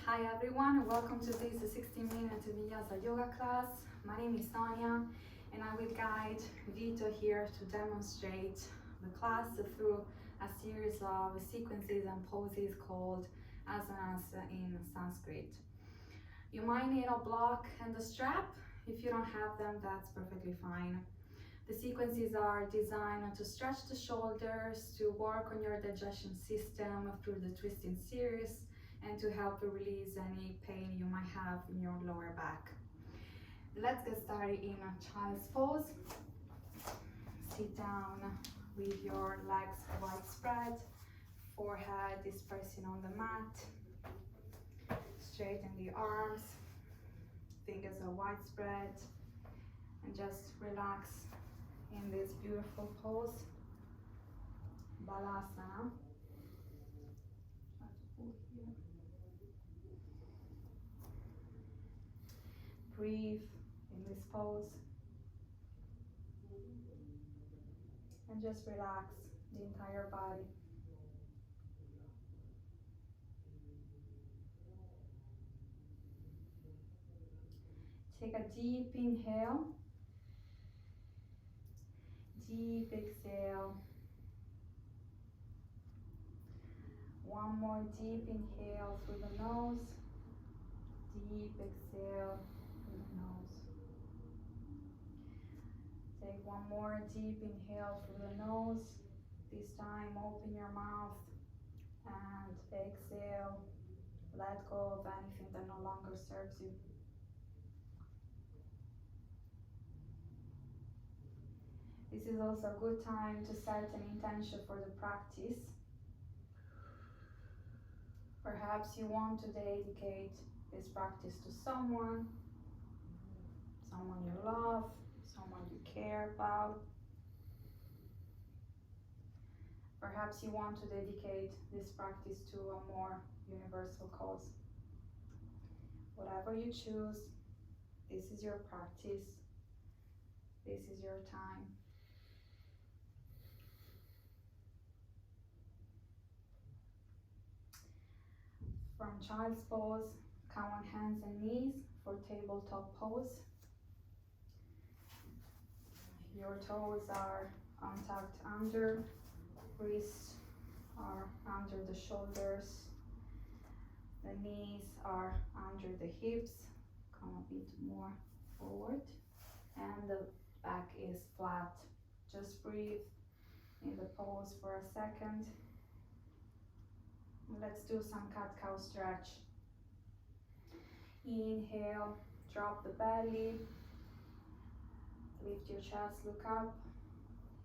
Hi everyone, welcome to this 16-minute Vinyasa Yoga class. My name is Sonia and I will guide Vito here to demonstrate the class through a series of sequences and poses called asanas in Sanskrit. You might need a block and a strap. If you don't have them, that's perfectly fine. The sequences are designed to stretch the shoulders, to work on your digestion system through the twisting series, and to help you release any pain you might have in your lower back. Let's get started in a child's pose. Sit down with your legs widespread, forehead is pressing on the mat. Straighten the arms, fingers are widespread, and just relax in this beautiful pose, Balasana. Breathe in this pose and just relax the entire body. Take a deep inhale, deep exhale. One more deep inhale through the nose, deep exhale through the nose. Take one more deep inhale through the nose. This time open your mouth and exhale. Let go of anything that no longer serves you. This is also a good time to set an intention for the practice. Perhaps you want to dedicate this practice to someone you love, someone you care about. Perhaps you want to dedicate this practice to a more universal cause. Whatever you choose, this is your practice. This is your time. From child's pose, come on hands and knees for tabletop pose. Your toes are untucked under, wrists are under the shoulders, the knees are under the hips, come a bit more forward, and the back is flat. Just breathe in the pose for a second. Let's do some cat-cow stretch. Inhale, drop the belly, lift your chest, look up.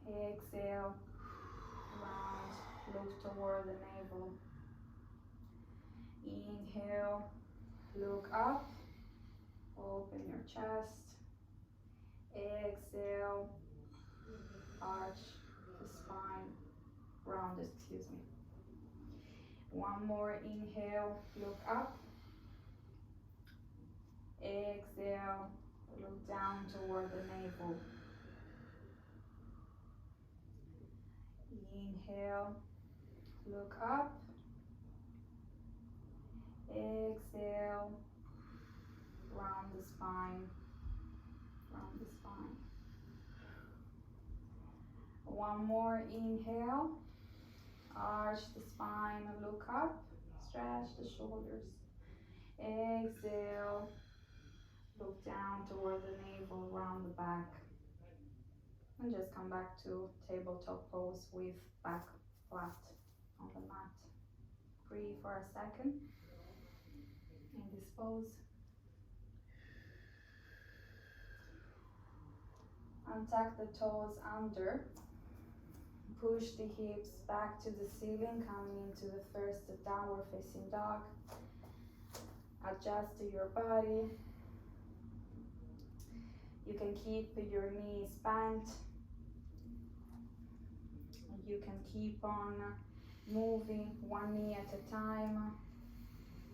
Exhale, round, look toward the navel. Inhale, look up, open your chest. Exhale, arch the spine, round it, excuse me. One more inhale, look up. Exhale, look down toward the navel. Inhale, look up. Exhale, round the spine, round the spine. One more inhale, arch the spine, look up, stretch the shoulders. Exhale, look down toward the navel, round the back. And just come back to tabletop pose with back flat on the mat. Breathe for a second in this pose. Untuck the toes under. Push the hips back to the ceiling, coming into the first downward facing dog. Adjust to your body. You can keep your knees bent. You can keep on moving one knee at a time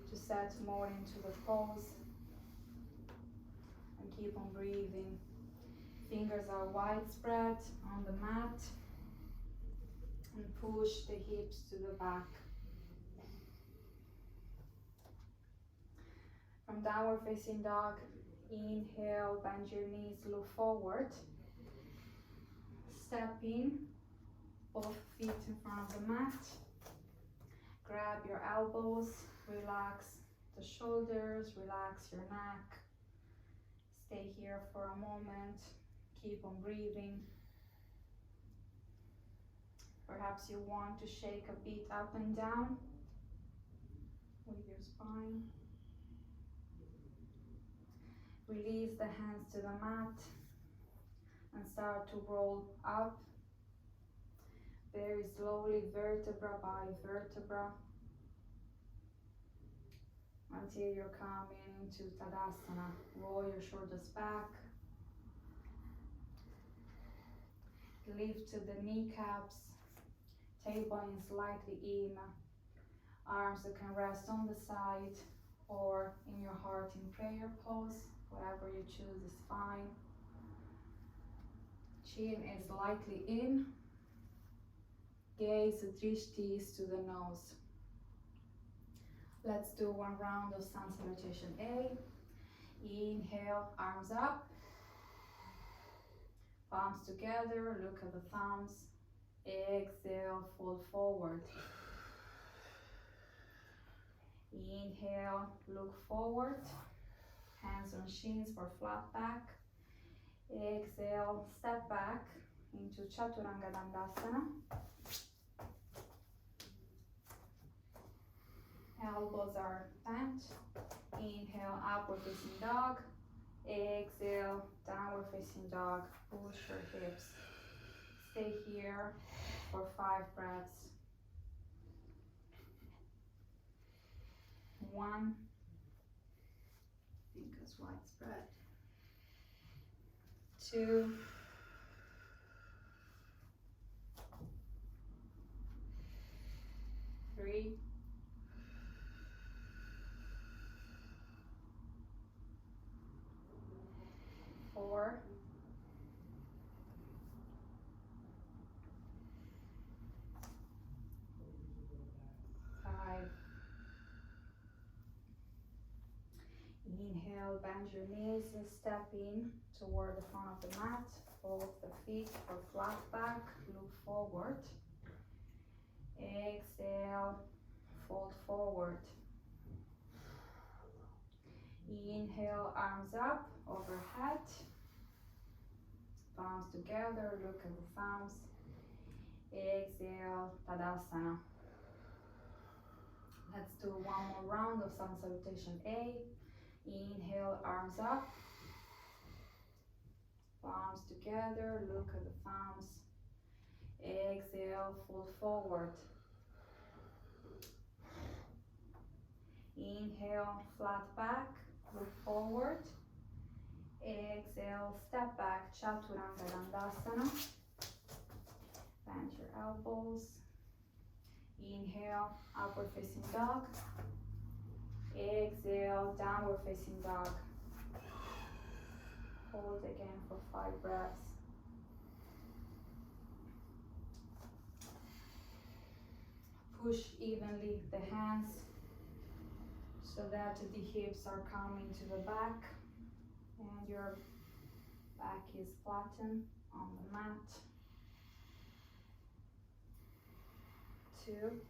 to set more into the pose. And keep on breathing. Fingers are widespread on the mat. And push the hips to the back. from downward facing dog. Inhale, bend your knees, look forward. Step in, both feet in front of the mat. Grab your elbows, relax the shoulders, relax your neck. Stay here for a moment, keep on breathing. Perhaps you want to shake a bit up and down with your spine. Release the hands to the mat and start to roll up very slowly, vertebra by vertebra, until you're coming into Tadasana. Roll your shoulders back. Lift to the kneecaps. Tailbone slightly in. Arms that can rest on the side or in your heart in prayer pose. Whatever you choose is fine. Chin is slightly in. Gaze, drishti is to the nose. Let's do one round of sun salutation A. Inhale, arms up. Palms together, look at the thumbs. Exhale, fold forward. Inhale, look forward. Hands on shins for flat back. Exhale, step back into Chaturanga Dandasana. Elbows are bent. Inhale, upward facing dog. Exhale, downward facing dog. Push your hips. Stay here for 5 breaths. 1. Fingers widespread. 2. 3. 4. 5. Inhale, bend your knees and step in toward the front of the mat. Fold the feet for flat back, look forward. Exhale, fold forward. Inhale, arms up, overhead. Palms together, look at the thumbs. Exhale, Tadasana. Let's do one more round of sun salutation A. Inhale, arms up. Palms together, look at the thumbs. Exhale, fold forward. Inhale, flat back, look forward. Exhale, step back, Chaturanga Dandasana. Bend your elbows. Inhale, upward facing dog. Exhale, downward facing dog. Hold again for 5 breaths. Push evenly the hands so that the hips are coming to the back and your back is flattened on the mat. 2.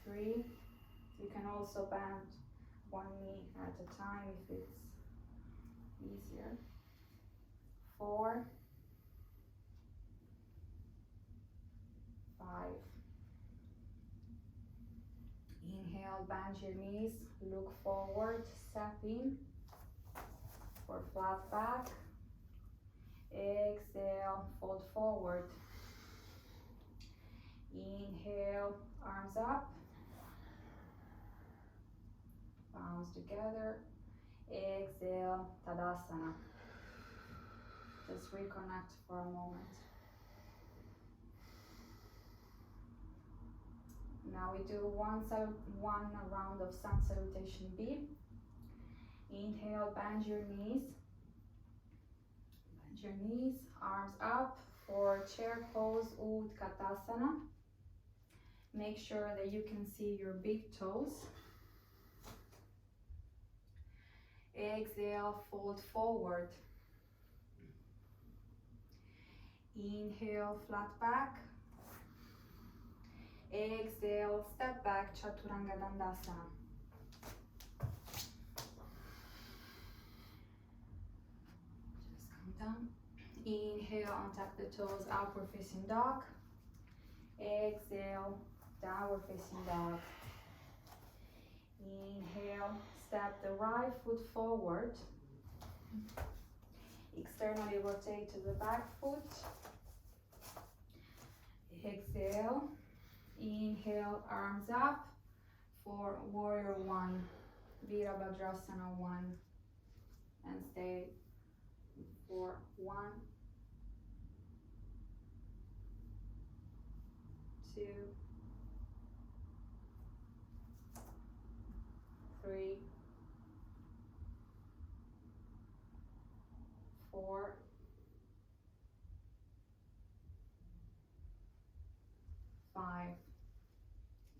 3. You can also bend one knee at a time if it's easier. 4. 5. Inhale, bend your knees, look forward, step in for flat back. Exhale, fold forward. Inhale, arms up. Palms together. Exhale, Tadasana. Just reconnect for a moment. Now we do one round of sun salutation B. Inhale, bend your knees. Bend your knees, arms up for chair pose, Utkatasana. Make sure that you can see your big toes. Exhale, fold forward. Inhale, flat back. Exhale, step back, Chaturanga Dandasana. Just come down. Inhale, untap the toes, upward facing dog. Exhale, downward facing dog. Inhale, step the right foot forward. Externally rotate to the back foot. Exhale. Inhale, arms up for warrior one, Virabhadrasana 1, and stay for 1, 2, 3, 4, 5.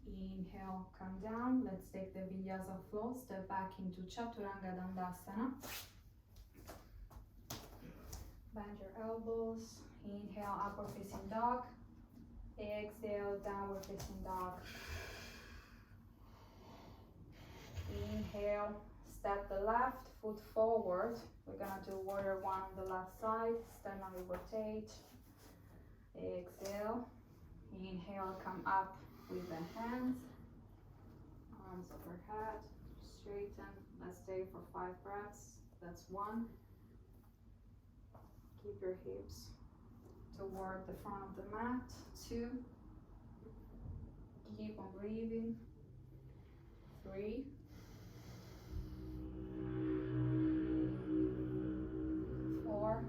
Inhale, come down. Let's take the Vinyasa flow. Step back into Chaturanga Dandasana. Bend your elbows. Inhale, upward facing dog. Exhale, downward facing dog. Inhale, step the left foot forward. We're gonna do warrior one on the left side. Externally rotate. Exhale. Inhale, come up with the hands, arms overhead, straighten. Let's stay for 5 breaths. That's 1. Keep your hips toward the front of the mat. 2. Keep on breathing. 3. 4.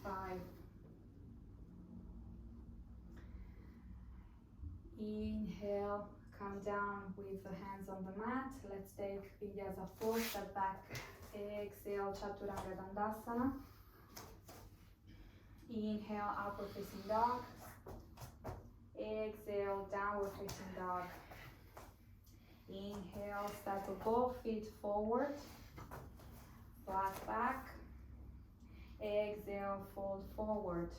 5. Inhale, come down with the hands on the mat. Let's take Vinyasa 4, step back. Exhale, Chaturanga Dandasana. Inhale, upward facing dog. Exhale, downward facing dog. Inhale, step both feet forward. Flat back. Exhale, fold forward.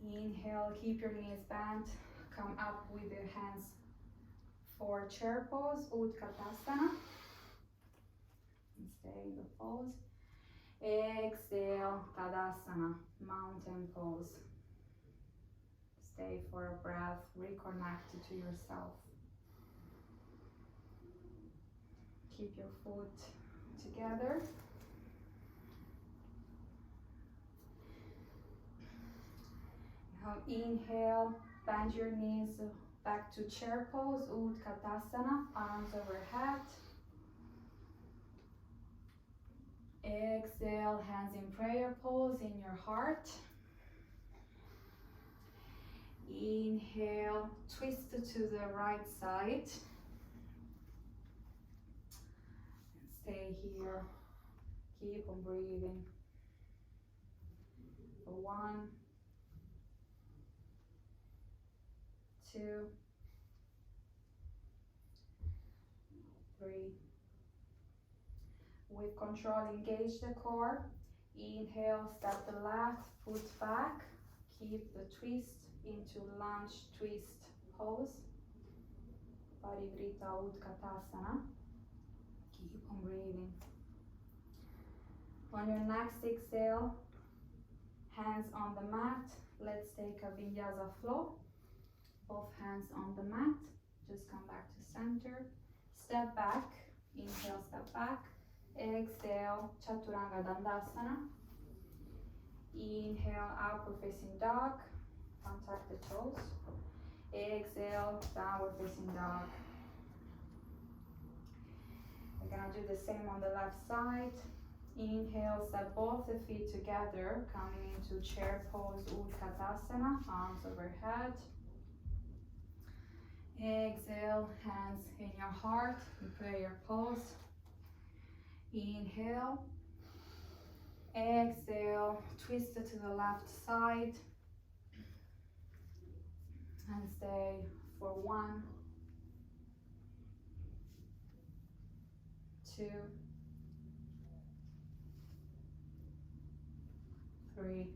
Inhale, keep your knees bent. Come up with your hands for chair pose, Utkatasana. And stay in the pose. Exhale, Tadasana, mountain pose. Stay for a breath, reconnect to yourself. Keep your foot together. Now inhale, bend your knees back to chair pose, Utkatasana, arms overhead. Exhale, hands in prayer pose in your heart. Inhale, twist to the right side. And stay here. Keep on breathing. For 1, 2, 3. With control, engage the core. Inhale, step the left foot back. Keep the twist into lunge twist pose. Parivrita Utkatasana. Keep on breathing. On your next exhale, hands on the mat. Let's take a Vinyasa flow. Both hands on the mat. Just come back to center. Step back. Inhale, step back. Exhale, Chaturanga Dandasana. Inhale, upward facing dog. Contact the toes. Exhale, downward facing dog. We're gonna do the same on the left side. Inhale, step both the feet together, coming into chair pose, Utkatasana, arms overhead. Exhale, hands in your heart, in prayer pose. Inhale. Exhale, twist twist it to the left side and stay for 1, 2, 3.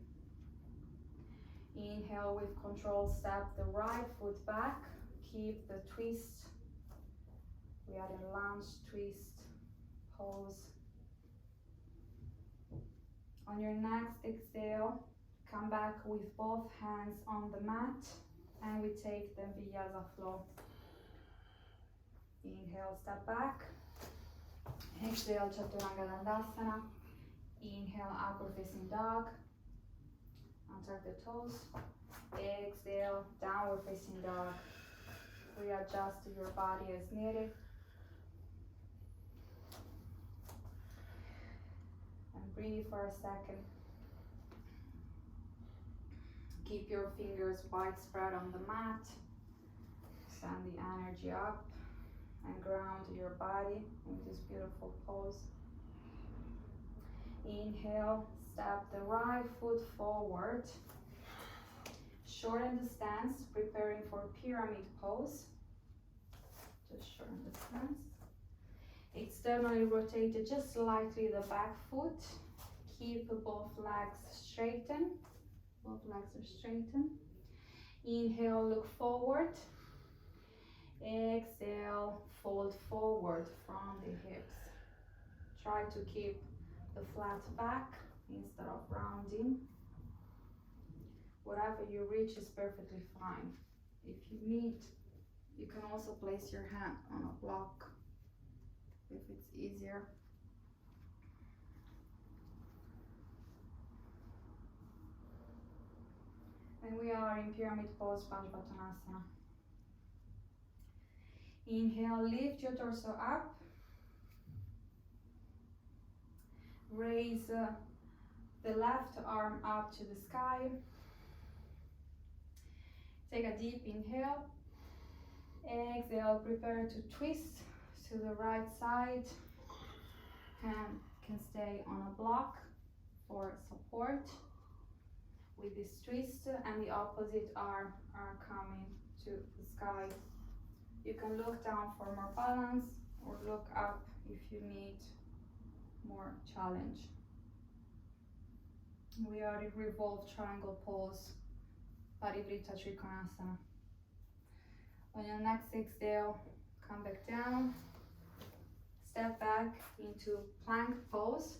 Inhale with control, step the right foot back, keep the twist. We are in lunge twist pose. On your next exhale, come back with both hands on the mat and we take the Vinyasa flow. Inhale, step back. Exhale, Chaturanga Dandasana. Inhale, upward facing dog. Untuck the toes. Exhale, downward facing dog. Readjust your body as needed. And breathe for a second. Keep your fingers widespread on the mat. Send the energy up and ground your body in this beautiful pose. Inhale, step the right foot forward. Shorten the stance, preparing for pyramid pose. Just shorten the stance. Externally rotate just slightly the back foot. Keep both legs straightened. Both legs are straightened. Inhale, look forward. Exhale, fold forward from the hips. Try to keep the flat back instead of rounding. Whatever you reach is perfectly fine. If you need, you can also place your hand on a block if it's easier. And we are in pyramid pose, Parsvottanasana. Inhale, lift your torso up. Raise the left arm up to the sky. Take a deep inhale. Exhale, prepare to twist to the right side. Hand can stay on a block for support with this twist, and the opposite arm are coming to the sky. You can look down for more balance or look up if you need more challenge. We are in revolved triangle pose, Parivrtta Trikonasana. On your next exhale, come back down, step back into plank pose.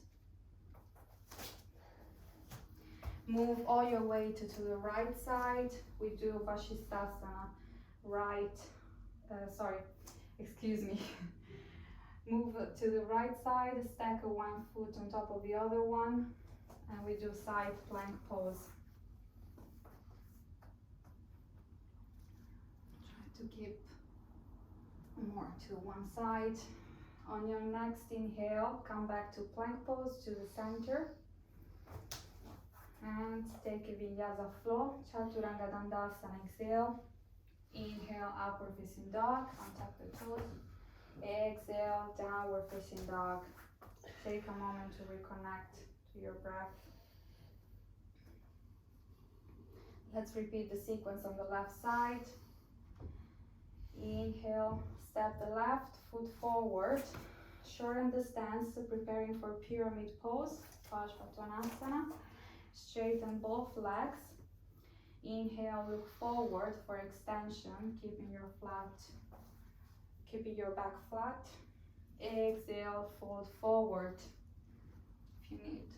Move all your weight to the right side. We do Vashisthasana, Move to the right side, stack one foot on top of the other one, and we do side plank pose. Try to keep more to one side. On your next inhale, come back to plank pose to the center. And take a Vinyasa flow, Chaturanga Dandasana, exhale. Inhale, upward facing dog, untuck the toes. Exhale, downward facing dog. Take a moment to reconnect to your breath. Let's repeat the sequence on the left side. Inhale, step the left foot forward. Shorten the stance, preparing for pyramid pose, Parsvottanasana. Straighten both legs. Inhale, look forward for extension, keeping your back flat. Exhale, fold forward. If you need,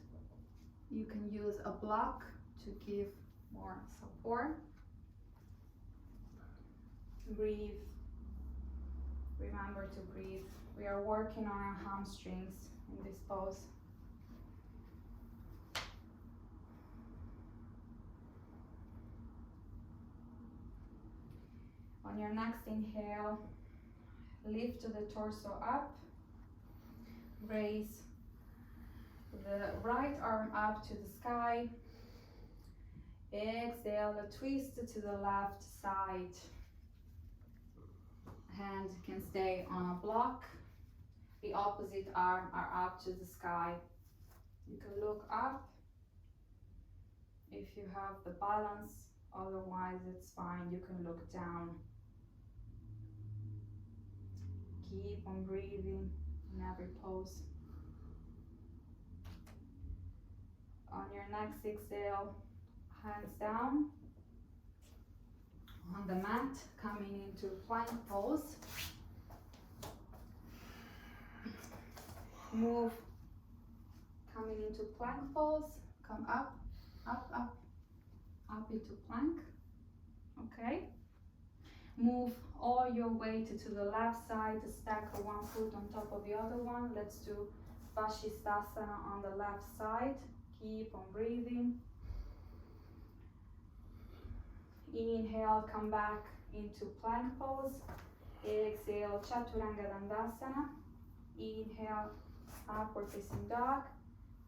you can use a block to give more support. Breathe. Remember to breathe. We are working on our hamstrings in this pose. On your next inhale, lift the torso up. Raise the right arm up to the sky. Exhale, twist to the left side. Hand can stay on a block. The opposite arm are up to the sky. You can look up if you have the balance, otherwise it's fine, you can look down. Keep on breathing in every pose. On your next exhale, hands down on the mat, coming into plank pose. Move, coming into plank pose, come up, up, up, up into plank, okay? Move all your weight to the left side, stack one foot on top of the other one. Let's do Vashisthasana on the left side. Keep on breathing. Inhale, come back into plank pose. Exhale, Chaturanga Dandasana. Inhale, upward facing dog.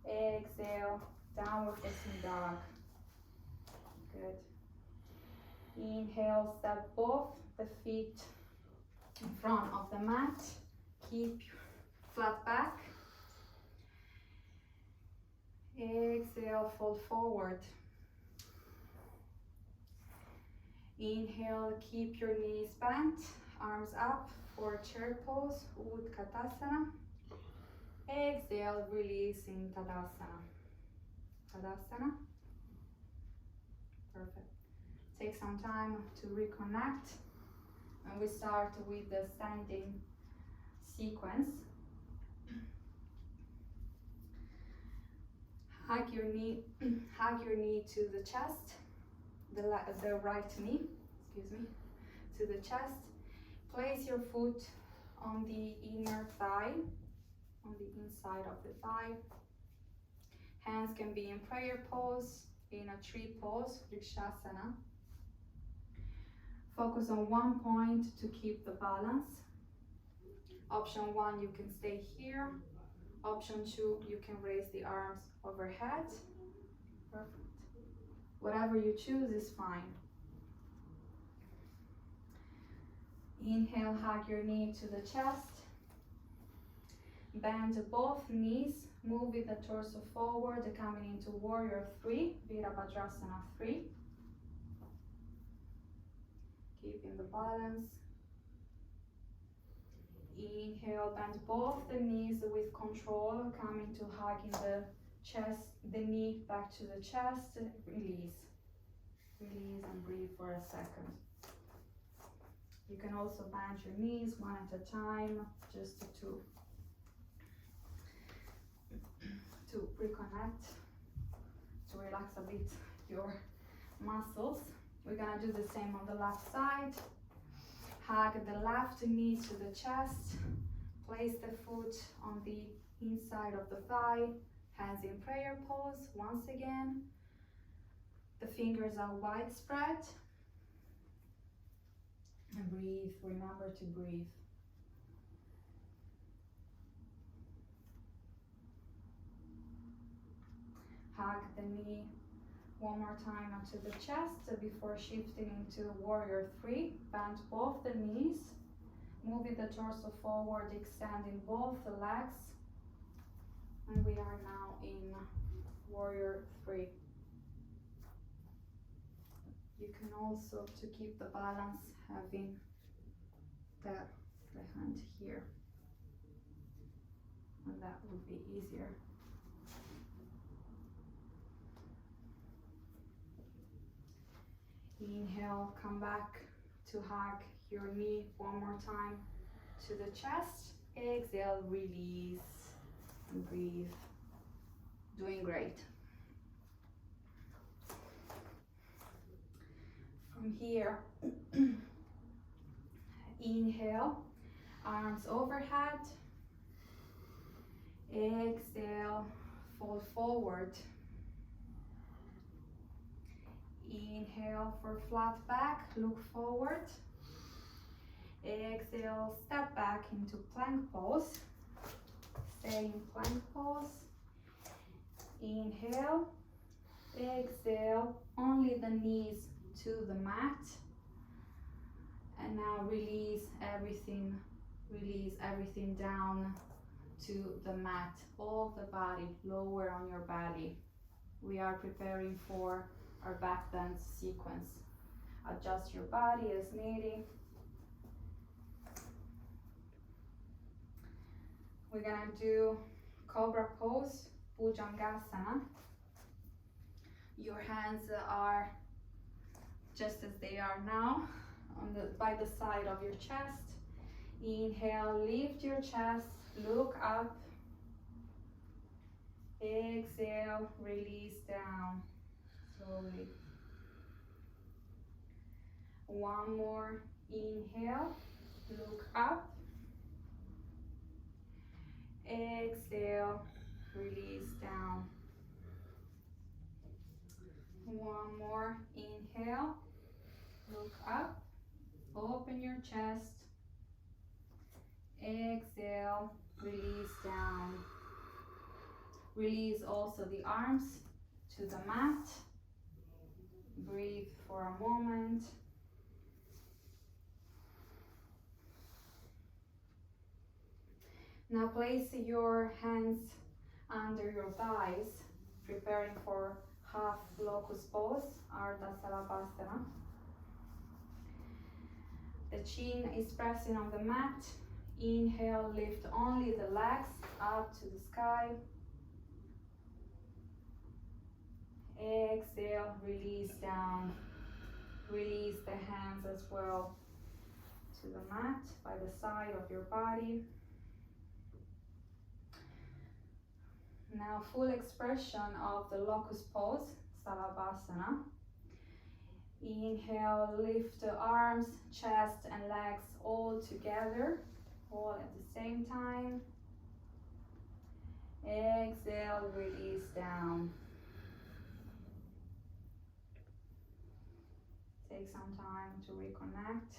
Exhale, downward facing dog. Good. Inhale, step both the feet in front of the mat. Keep flat back. Exhale, fold forward. Inhale, keep your knees bent, arms up for chair pose, Utkatasana. Exhale, releasing Tadasana. Tadasana. Perfect. Take some time to reconnect. And we start with the standing sequence. Hug your knee to the chest, the right knee, to the chest. Place your foot on the inner thigh, on the inside of the thigh. Hands can be in prayer pose, in a tree pose, Vrikshasana. Focus on one point to keep the balance. Option 1, you can stay here. Option 2, you can raise the arms overhead. Perfect. Whatever you choose is fine. Inhale, hug your knee to the chest. Bend both knees. Move with the torso forward, coming into Warrior 3, Virabhadrasana 3. Keeping the balance. Inhale, bend both the knees with control, coming to hugging the chest, the knee back to the chest. Release. Release and breathe for a second. You can also bend your knees one at a time, just to reconnect, to relax a bit your muscles. We're gonna do the same on the left side. Hug the left knee to the chest. Place the foot on the inside of the thigh. Hands in prayer pose once again. The fingers are widespread. And breathe, remember to breathe. Hug the knee one more time onto the chest before shifting into Warrior 3. Bend both the knees. Moving the torso forward, extending both the legs. And we are now in Warrior 3. You can also, to keep the balance, having the hand here. And that would be easier. Inhale, come back to hug your knee one more time to the chest. Exhale, release and breathe. Doing great. From here, inhale, arms overhead. Exhale, fold forward. Inhale for flat back, look forward. Exhale, step back into plank pose. Stay in plank pose. Inhale, exhale, only the knees to the mat. And now release everything down to the mat. All the body, lower on your body. we are preparing for our back bend sequence. Adjust your body as needed. We're gonna do Cobra pose, Bhujangasana. Your hands are just as they are now, by the side of your chest. Inhale, lift your chest, look up. Exhale, release down slowly. One more, inhale, look up. Exhale, release down. One more, inhale, look up, open your chest. Exhale, release down. Release also the arms to the mat. Breathe for a moment. Now place your hands under your thighs, preparing for half locust pose, Ardha Salabhasana. The chin is pressing on the mat. Inhale, lift only the legs up to the sky. Exhale, release down. Release the hands as well to the mat by the side of your body. Now full expression of the locust pose, Salabhasana. Inhale, lift the arms, chest and legs all together, all at the same time. Exhale, release down. Take some time to reconnect.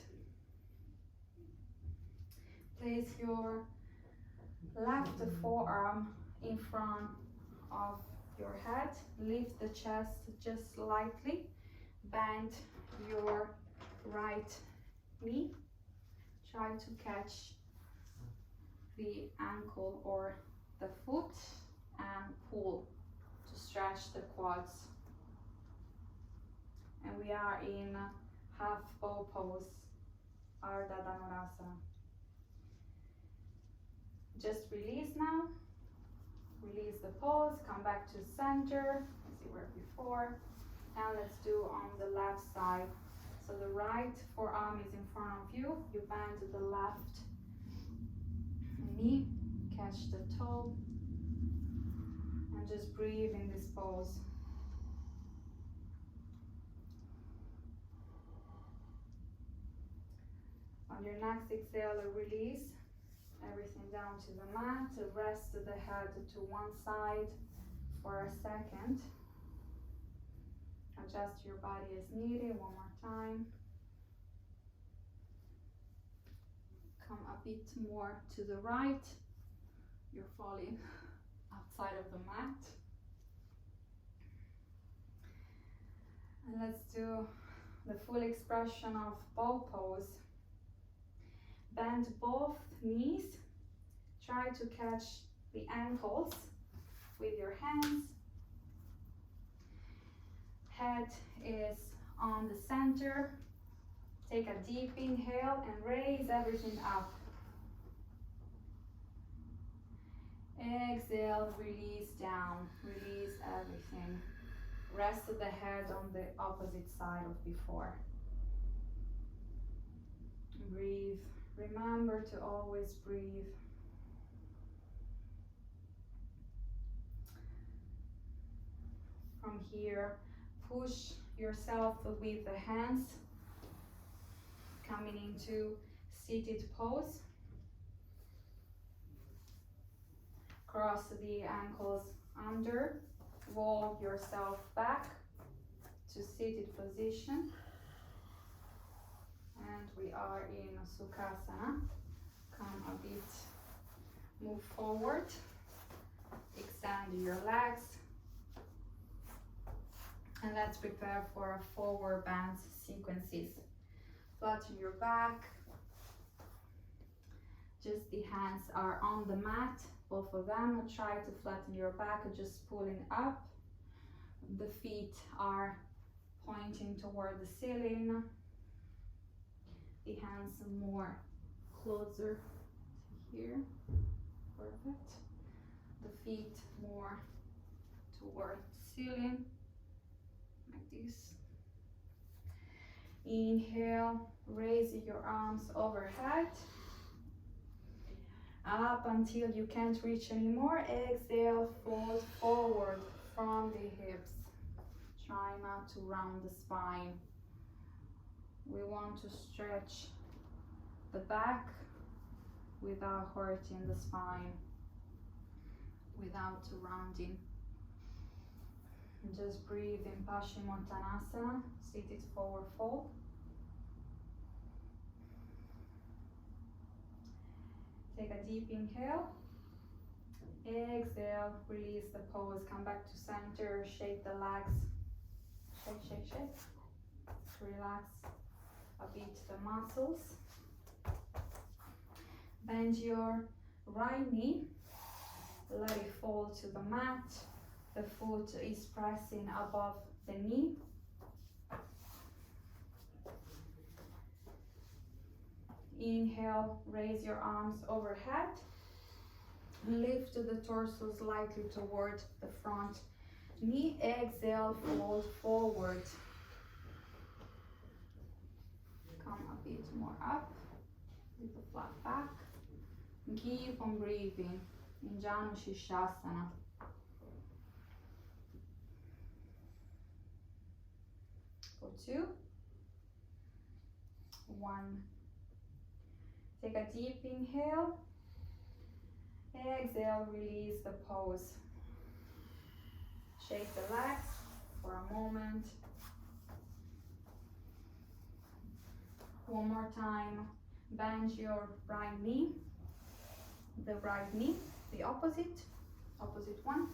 Place your left forearm in front of your head. Lift the chest just slightly. Bend your right knee. Try to catch the ankle or the foot and pull to stretch the quads. And we are in half bow pose, Ardha Dhanurasana. Just release now. Release the pose, come back to center as you were before. And let's do on the left side. So the right forearm is in front of you. You bend the left knee, catch the toe, and just breathe in this pose. On your next exhale, release everything down to the mat. Rest the head to one side for a second. Adjust your body as needed. One more time. Come a bit more to the right. You're falling outside of the mat. And let's do the full expression of bow pose. Bend both knees. Try to catch the ankles with your hands. Head is on the center. Take a deep inhale and raise everything up. Exhale, release down. Release everything. Rest the head on the opposite side of before. Breathe. Remember to always breathe. From here, push yourself with the hands, coming into seated pose. Cross the ankles under, roll yourself back to seated position. And we are in Sukhasana. Come a bit, move forward, extend your legs. And let's prepare for a forward bend sequences. Flatten your back. Just the hands are on the mat, both of them. Try to flatten your back, just pulling up. The feet are pointing toward the ceiling. The hands more closer to here. Perfect. The feet more toward the ceiling, like this. Inhale, raise your arms overhead. Up until you can't reach anymore. Exhale, fold forward from the hips. Try not to round the spine. We want to stretch the back without hurting the spine, without rounding. Just breathe in Paschimottanasana, seated forward fold. Take a deep inhale. Exhale, release the pose, come back to center, shake the legs. Shake, shake, shake. Relax a bit the muscles. Bend your right knee. Let it fall to the mat. The foot is pressing above the knee. Inhale, raise your arms overhead. Lift the torso slightly toward the front knee. Exhale, fold forward. Come a bit more up with a flat back. And keep on breathing in Janu Shirshasana. For 2, 1. Take a deep inhale. Exhale, release the pose. Shake the legs for a moment. One more time. Bend your right knee. The right knee, the opposite one.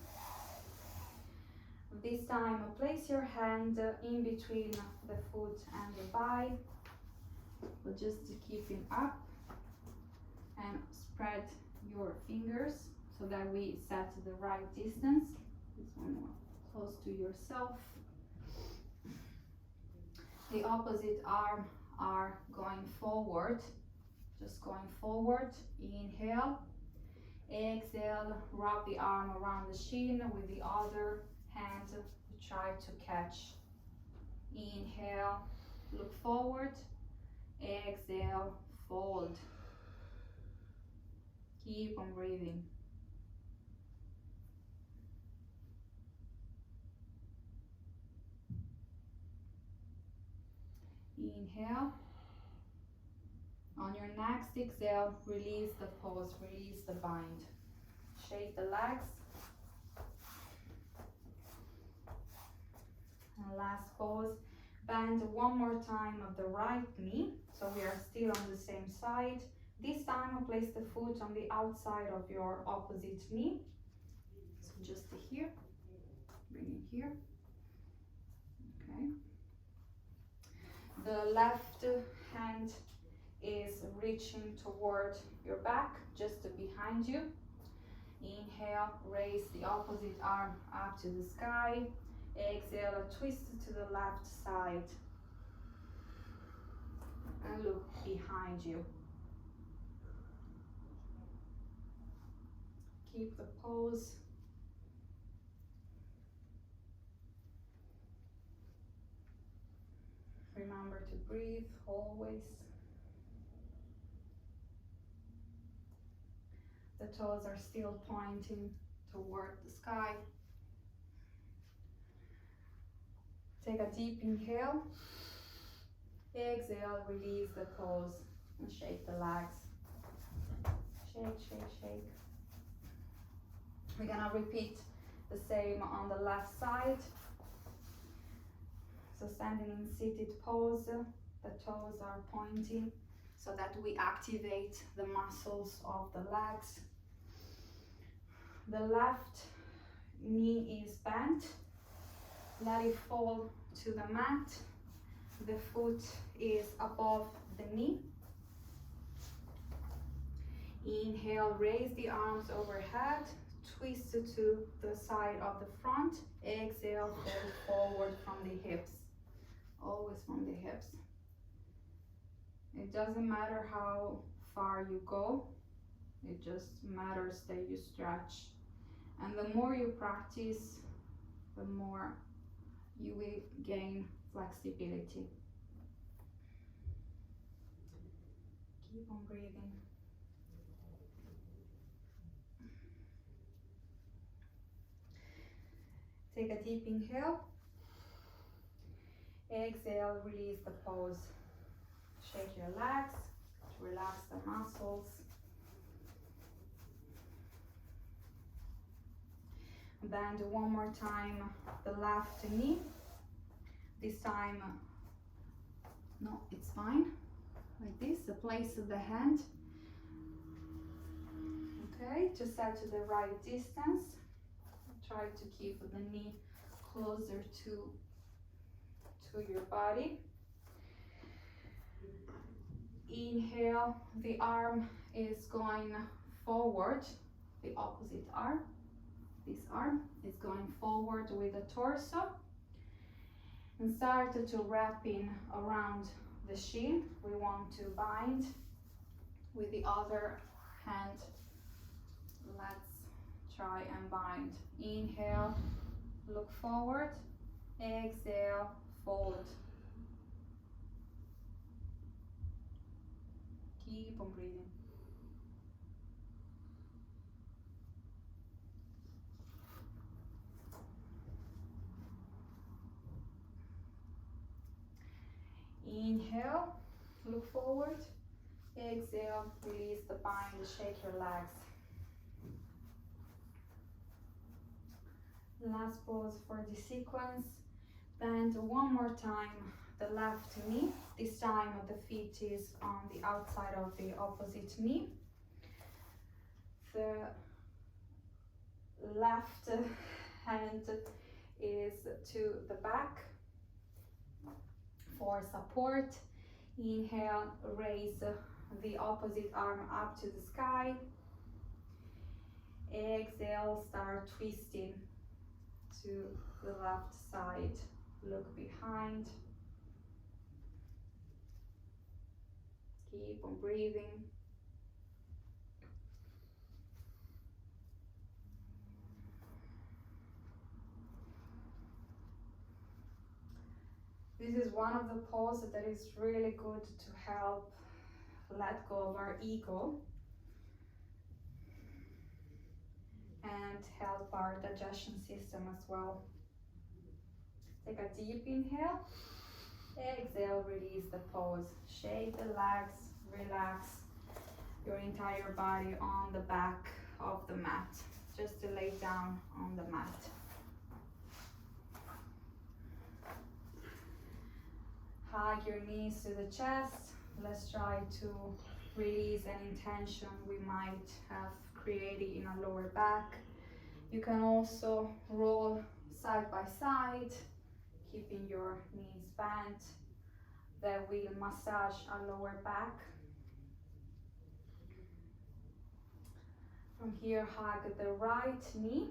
This time, place your hand in between the foot and the thigh, but just keep it up, and spread your fingers so that we set the right distance. This one more close to yourself. The opposite arm are going forward, just going forward. Inhale. Exhale, wrap the arm around the shin with the other hand. Try to catch. Inhale, look forward. Exhale, fold. Keep on breathing. Inhale. On your next exhale, release the pose, release the bind. Shake the legs. And last pose, bend one more time of the right knee. So we are still on the same side. This time, place the foot on the outside of your opposite knee. So just here, bring it here. Okay. The left hand is reaching toward your back, just behind you. Inhale, raise the opposite arm up to the sky. Exhale, a twist to the left side. And look behind you. Keep the pose. Remember to breathe always. The toes are still pointing toward the sky. Take a deep inhale. Exhale, release the pose and shake the legs. Shake, shake, shake. We're gonna repeat the same on the left side. So standing in seated pose, the toes are pointing so that we activate the muscles of the legs. The left knee is bent. Let it fall to the mat. The foot is above the knee. Inhale, raise the arms overhead. twist to the side of the front. Exhale, fold forward from the hips. Always from the hips. It doesn't matter how far you go, it just matters that you stretch. And the more you practice, the more you will gain flexibility. Keep on breathing. Take a deep inhale. Exhale, release the pose. Shake your legs to relax the muscles. Bend one more time the left knee. This time, no, it's fine. Like this, the place of the hand. Okay, just set to the right distance. Try to keep the knee closer to your body. Inhale, the arm is going forward, the opposite arm. This arm is going forward with the torso. And start to wrap in around the shin. We want to bind with the other hand. Let's try and bind. Inhale, look forward. Exhale, fold. Keep on breathing. Inhale, look forward. Exhale, release the bind, shake your legs. Last pose for the sequence. Bend one more time the left knee. This time the feet is on the outside of the opposite knee. The left hand is to the back for support. Inhale, raise the opposite arm up to the sky. Exhale, start twisting to the left side. Look behind. Keep on breathing. This is one of the poses that is really good to help let go of our ego and help our digestion system as well. Take a deep inhale. Exhale, release the pose. Shake the legs, relax your entire body on the back of the mat. Just to lay down on the mat. Hug your knees to the chest. Let's try to release any tension we might have created in our lower back. You can also roll side by side, keeping your knees bent. That will massage our lower back. From here, hug the right knee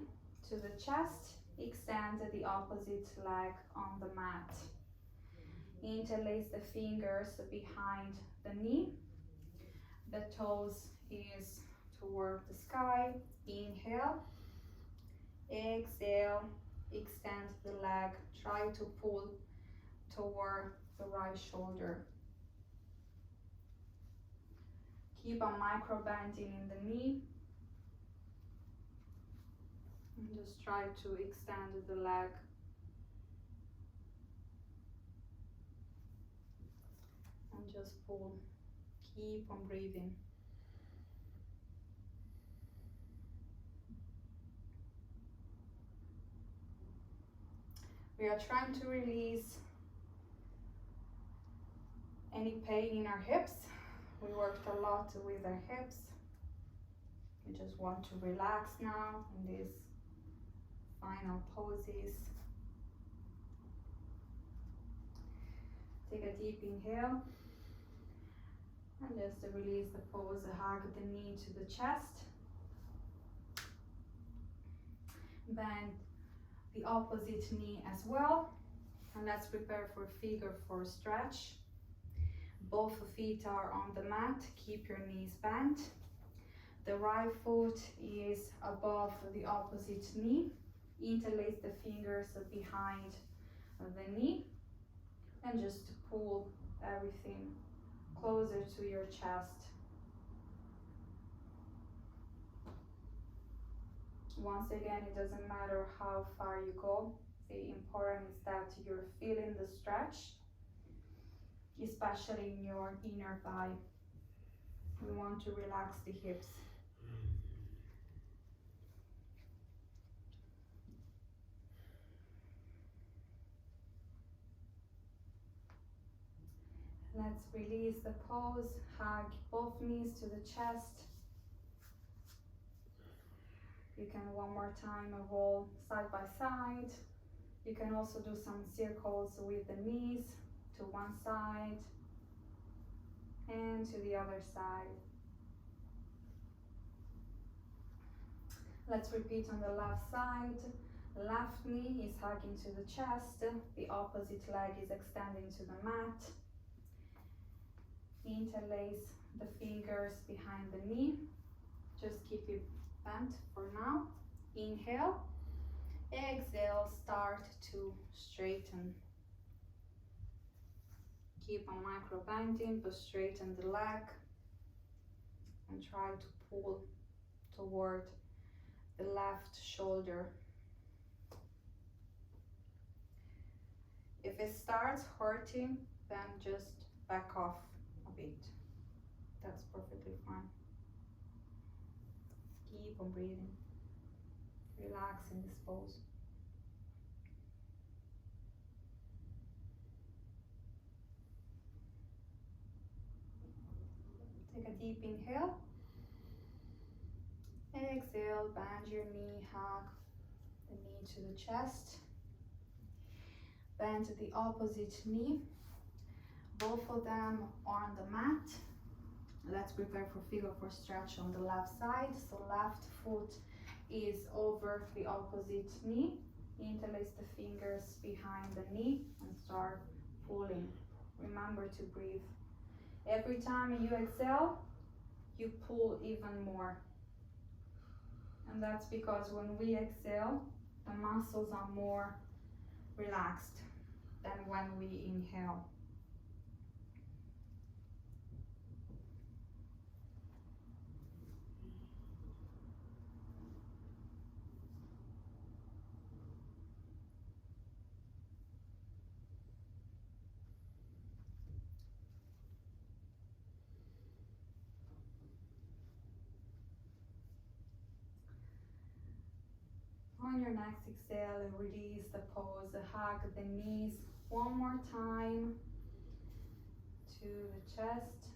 to the chest. Extend the opposite leg on the mat. Interlace the fingers behind the knee. The toes is toward the sky. Inhale. Exhale. Extend the leg. Try to pull toward the right shoulder. Keep a micro bending in the knee. And just try to extend the leg. And just pull. Keep on breathing. We are trying to release any pain in our hips. We worked a lot with our hips. We just want to relax now in these final poses. Take a deep inhale. And just to release the pose, hug the knee to the chest. Bend the opposite knee as well. And let's prepare for figure four stretch. Both feet are on the mat. Keep your knees bent. The right foot is above the opposite knee. Interlace the fingers behind the knee and just pull everything closer to your chest. Once again, it doesn't matter how far you go. The important is that you're feeling the stretch, especially in your inner thigh. We want to relax the hips. Let's release the pose, hug both knees to the chest. You can one more time roll side by side. You can also do some circles with the knees to one side and to the other side. Let's repeat on the left side. Left knee is hugging to the chest. The opposite leg is extending to the mat. Interlace the fingers behind the knee. Just keep it bent for now. Inhale. Exhale, start to straighten. Keep on micro bending, but straighten the leg and try to pull toward the left shoulder. If it starts hurting, then just back off a bit. That's perfectly fine. Keep on breathing. Relax in this pose. Take a deep inhale. Exhale, bend your knee, hug the knee to the chest. Bend the opposite knee. Both of them are on the mat. Let's prepare for figure four stretch on the left side. So left foot is over the opposite knee. Interlace the fingers behind the knee and start pulling. Remember to breathe. Every time you exhale, you pull even more. And that's because when we exhale, the muscles are more relaxed than when we inhale. On your next exhale, release the pose, hug the knees one more time to the chest.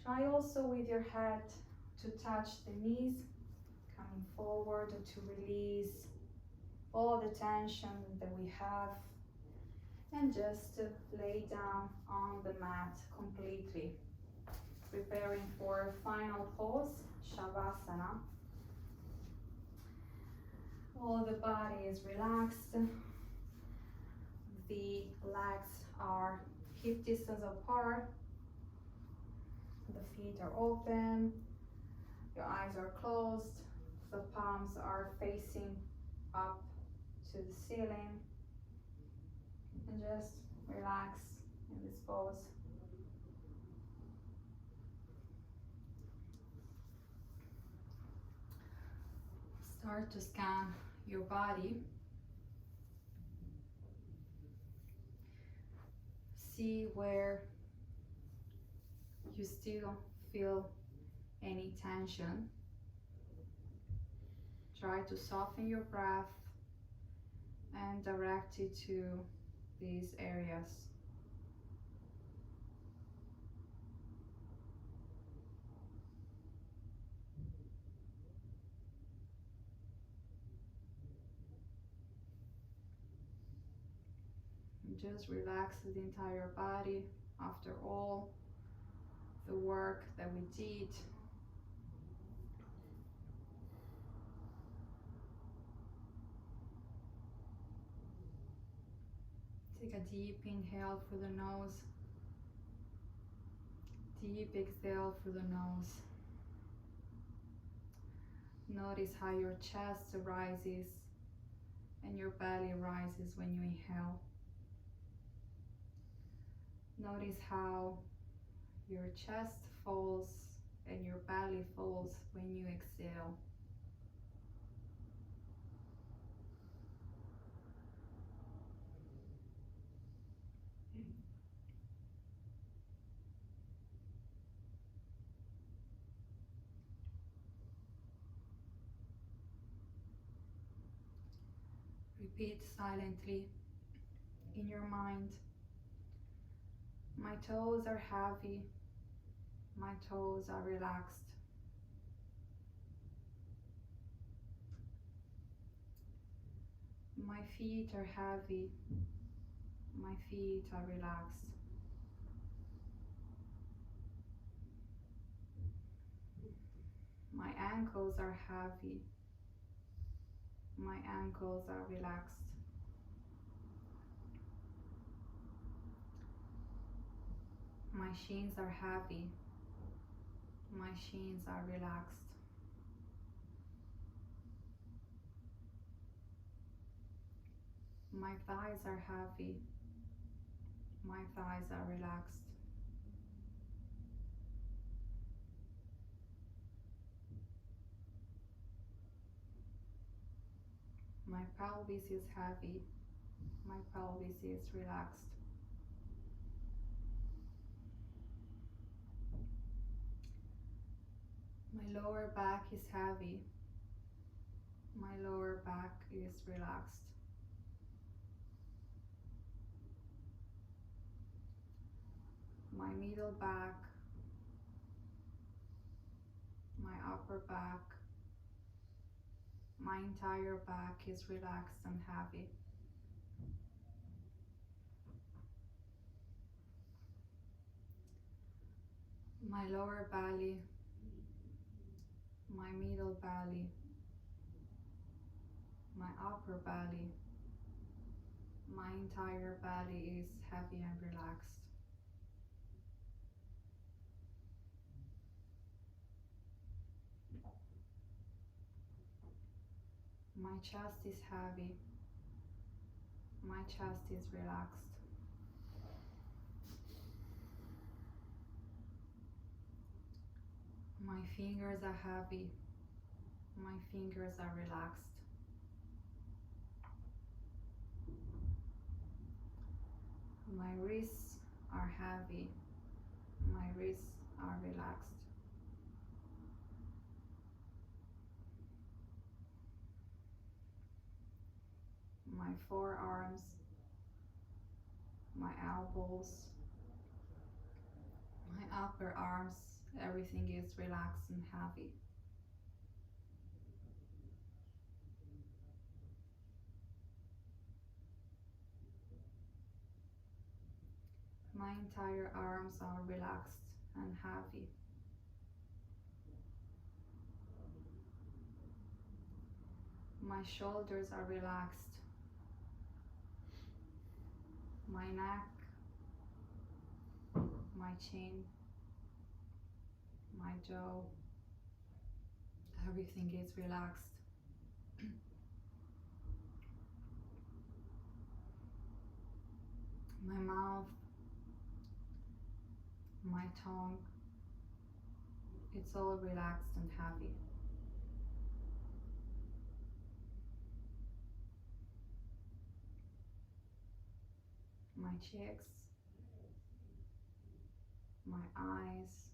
Try also with your head to touch the knees, coming forward to release all the tension that we have, and just lay down on the mat completely, preparing for final pose, Shavasana. All the body is relaxed. The legs are hip distance apart. The feet are open. Your eyes are closed. The palms are facing up to the ceiling. And just relax in this pose. Start to scan your body. See where you still feel any tension. Try to soften your breath and direct it to these areas. Just relax the entire body after all the work that we did. Take a deep inhale through the nose. Deep exhale through the nose. Notice how your chest rises and your belly rises when you inhale. Notice how your chest falls and your belly falls when you exhale. Repeat silently in your mind. My toes are heavy. My toes are relaxed. My feet are heavy. My feet are relaxed. My ankles are heavy. My ankles are relaxed. My shins are heavy. My shins are relaxed. My thighs are heavy. My thighs are relaxed. My pelvis is heavy. My pelvis is relaxed. My lower back is heavy. My lower back is relaxed. My middle back, my upper back, my entire back is relaxed and heavy. My lower belly, my middle belly, my upper belly, my entire belly is heavy and relaxed. My chest is heavy. My chest is relaxed. My fingers are heavy. My fingers are relaxed. My wrists are heavy. My wrists are relaxed. My forearms, my elbows, my upper arms, everything is relaxed and heavy. My entire arms are relaxed and heavy. My shoulders are relaxed. My neck, my chin, my jaw, everything is relaxed. My mouth, my tongue, it's all relaxed and heavy. My cheeks, my eyes,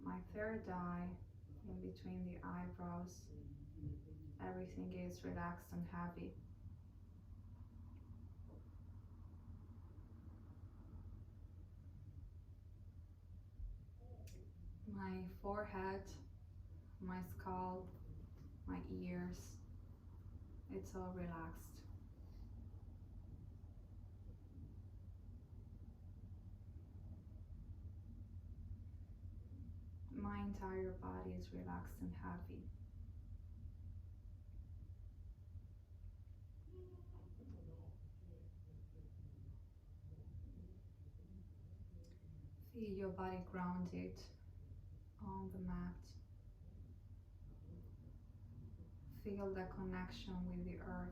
my third eye, in between the eyebrows, everything is relaxed and heavy. My forehead, my skull, my ears, it's all relaxed. My entire body is relaxed and happy. Feel your body grounded on the mat. Feel the connection with the earth.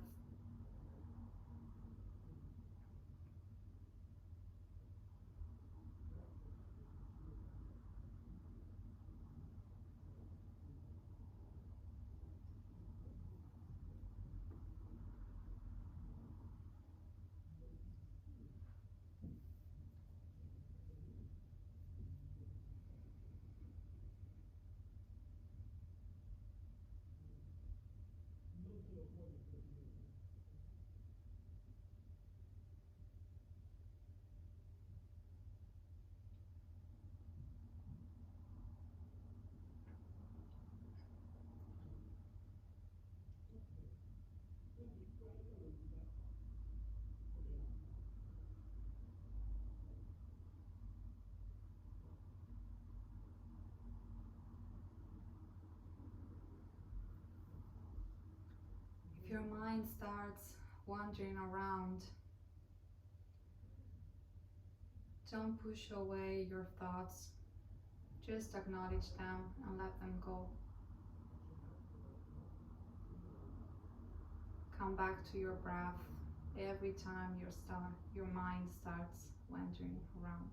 If your mind starts wandering around, don't push away your thoughts. Just acknowledge them and let them go. Come back to your breath every time your mind starts wandering around.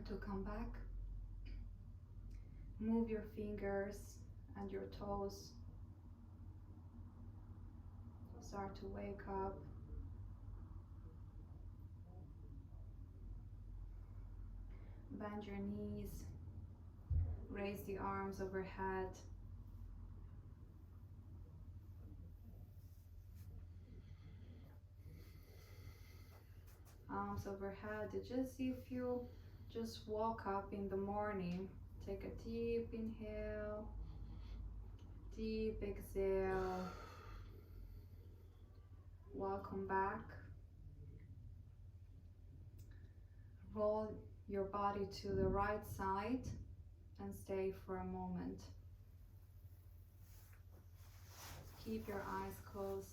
Start to come back. Move your fingers and your toes. Start to wake up. Bend your knees. Raise the arms overhead. Arms overhead. Just if you just woke up in the morning, take a deep inhale, deep exhale. Welcome back. Roll your body to the right side and stay for a moment. Keep your eyes closed.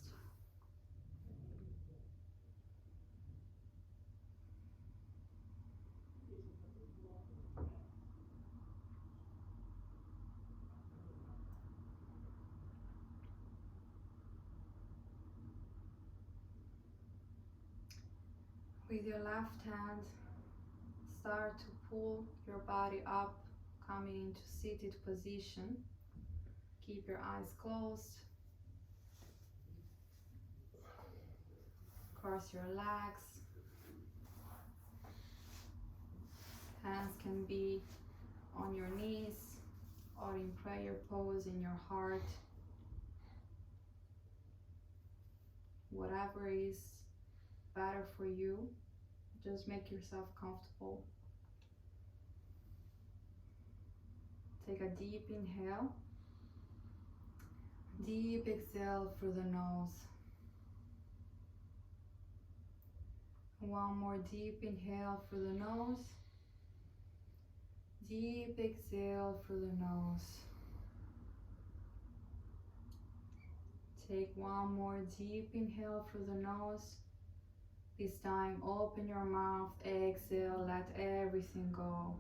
With your left hand, start to pull your body up, coming into seated position. Keep your eyes closed. Cross your legs. Hands can be on your knees or in prayer pose in your heart. Whatever is better for you, just make yourself comfortable. Take a deep inhale. Deep exhale through the nose. One more deep inhale through the nose. Deep exhale through the nose. Take one more deep inhale through the nose. This time open your mouth, exhale, let everything go.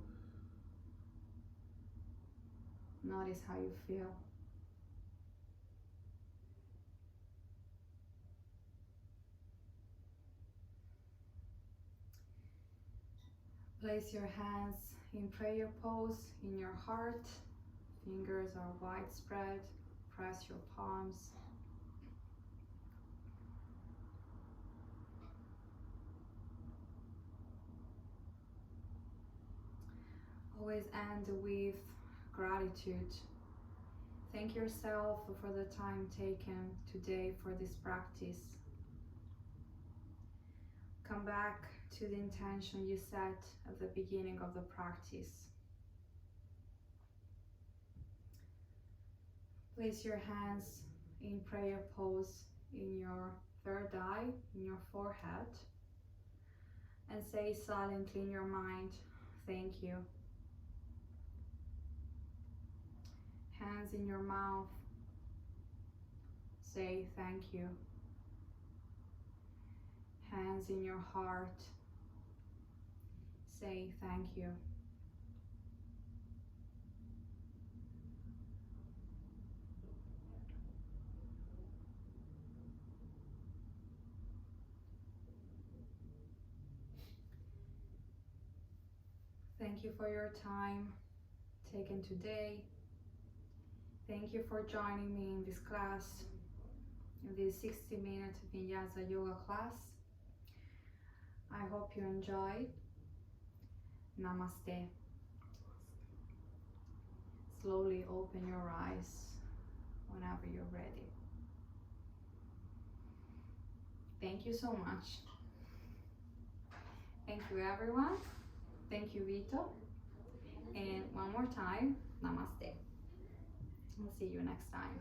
Notice how you feel. Place your hands in prayer pose in your heart. Fingers are widespread. Press your palms. Always end with gratitude. Thank yourself for the time taken today for this practice. Come back to the intention you set at the beginning of the practice. Place your hands in prayer pose in your third eye, in your forehead, and say silently in your mind, thank you. Hands in your mouth, say thank you. Hands in your heart, say thank you. Thank you for your time taken today. Thank you for joining me in this class, in this 60-minute Vinyasa Yoga class. I hope you enjoyed. Namaste. Slowly open your eyes whenever you're ready. Thank you so much. Thank you everyone. Thank you Vito. And one more time, namaste. I'll see you next time.